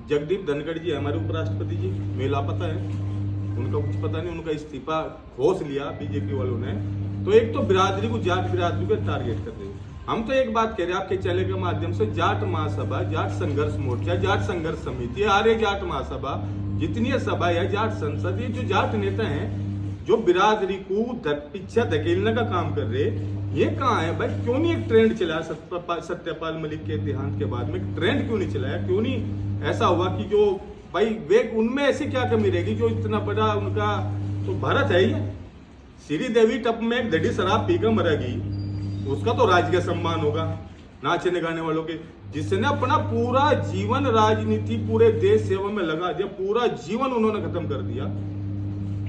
जगदीप धनखड़ जी हमारे उपराष्ट्रपति जी, में लापता है, उनका कुछ पता नहीं, उनका इस्तीफा घोष लिया बीजेपी वालों ने। तो एक तो बिरादरी को, जाट बिरादरी को टारगेट कर रहे हैं। हम तो एक बात कह रहे हैं आपके चैनल के माध्यम से, जाट महासभा, जाट संघर्ष मोर्चा, जाट संघर्ष समिति, आर्य जाट महासभा, जितनी सभा है, जाट संसद, ये जो जाट नेता हैं जो बिरादरी को पीछे धकेलने का काम कर रहे, ये कहाँ है भाई? क्यों नहीं एक ट्रेंड चलाया सत्यपाल मलिक के देहांत के बाद में? ट्रेंड क्यों नहीं चलाया? क्यों नहीं ऐसा हुआ कि जो भाई वे उनमें ऐसी क्या कमी रहेगी जो इतना बड़ा उनका तो भारत है ही। श्रीदेवी टप में एक दड़ी शराब पीकर मरेगी, उसका तो राजकीय सम्मान होगा नाचने गाने वालों के, जिसने अपना पूरा जीवन राजनीति पूरे देश सेवा में लगा दिया, पूरा जीवन उन्होंने खत्म कर दिया,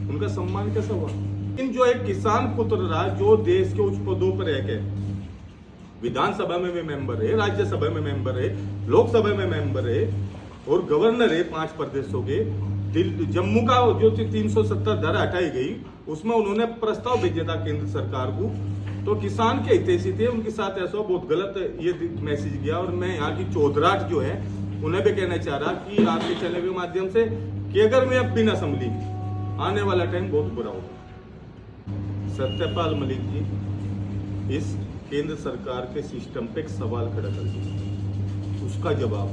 उनका सम्मान कैसा हुआ? इन जो एक किसान पुत्र रहा, जो देश के उच्च पदों पर है, विधानसभा में भी मेंबर है, राज्यसभा में मेंबर है, लोकसभा में मेंबर है और गवर्नर है 5 प्रदेशों के। जम्मू का जो 370 धारा हटाई गई, उसमें उन्होंने प्रस्ताव भेजा था केंद्र सरकार को, तो किसान के हितैषी थे, उनके साथ ऐसा बहुत गलत ये मैसेज गया। और मैं यहाँ की चौधराट जो है उन्हें भी कहना चाह रहा कि आपके चैनल के माध्यम से कि अगर मैं अब भी न संभली, आने वाला टाइम बहुत बुरा होगा। सत्यपाल मलिक जी इस केंद्र सरकार के सिस्टम पे एक सवाल खड़ा कर दिया, उसका जवाब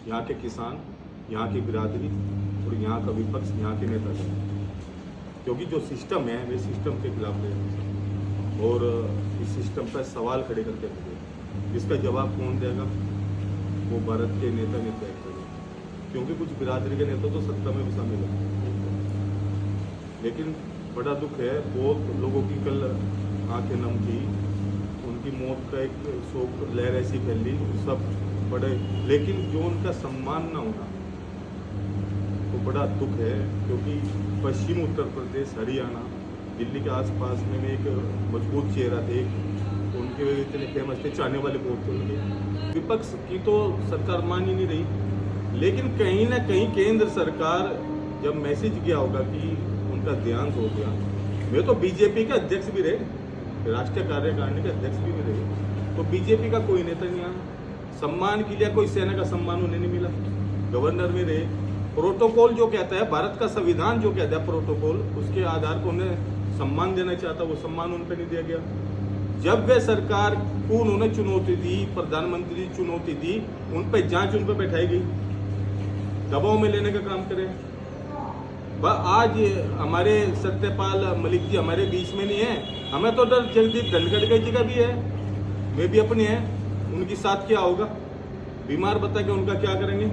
यहाँ के किसान, यहाँ की बिरादरी और यहाँ का विपक्ष, यहाँ के नेता दें, क्योंकि जो सिस्टम है वे सिस्टम के खिलाफ है और इस सिस्टम पर सवाल खड़े करके रखे। इसका जवाब कौन देगा? वो भारत के नेता ने तय करें, क्योंकि कुछ बिरादरी के नेता तो सत्ता में भी शामिल है। लेकिन बड़ा दुख है, बहुत लोगों की कल आंखें नम थी, उनकी मौत का एक शोक लहर ऐसी फैली, सब बड़े, लेकिन जो उनका सम्मान ना होना तो बड़ा दुख है। क्योंकि पश्चिम उत्तर प्रदेश, हरियाणा, दिल्ली के आसपास में एक मजबूत चेहरा थे, उनके इतने फेमस थे, चाहने वाले बहुत थे उनके। विपक्ष की तो सरकार मान ही नहीं रही, लेकिन कहीं ना कहीं केंद्र सरकार जब मैसेज किया होगा कि उनका देहांत हो गया, वे तो बीजेपी के अध्यक्ष भी रहे, राष्ट्रीय कार्यकारिणी के अध्यक्ष भी रहे, तो बीजेपी का कोई नेता नहीं आया, सम्मान के लिए कोई सेना का सम्मान उन्हें नहीं मिला, गवर्नर में रहे। प्रोटोकॉल जो कहता है, भारत का संविधान जो कहता है प्रोटोकॉल, उसके आधार पर उन्हें सम्मान देना चाहता, वो सम्मान उन पर नहीं दिया गया। जब वे सरकार को उन्होंने चुनौती दी, प्रधानमंत्री चुनौती दी, उन पर जांच उन पर बैठाई गई, दबाव में लेने का काम करें। आज हमारे सत्यपाल मलिक जी हमारे बीच में नहीं है, हमें तो डर जगदीप धनखड़ जी का भी है, वे भी अपने हैं, उनकी साथ क्या होगा? बीमार बता के उनका क्या करेंगे?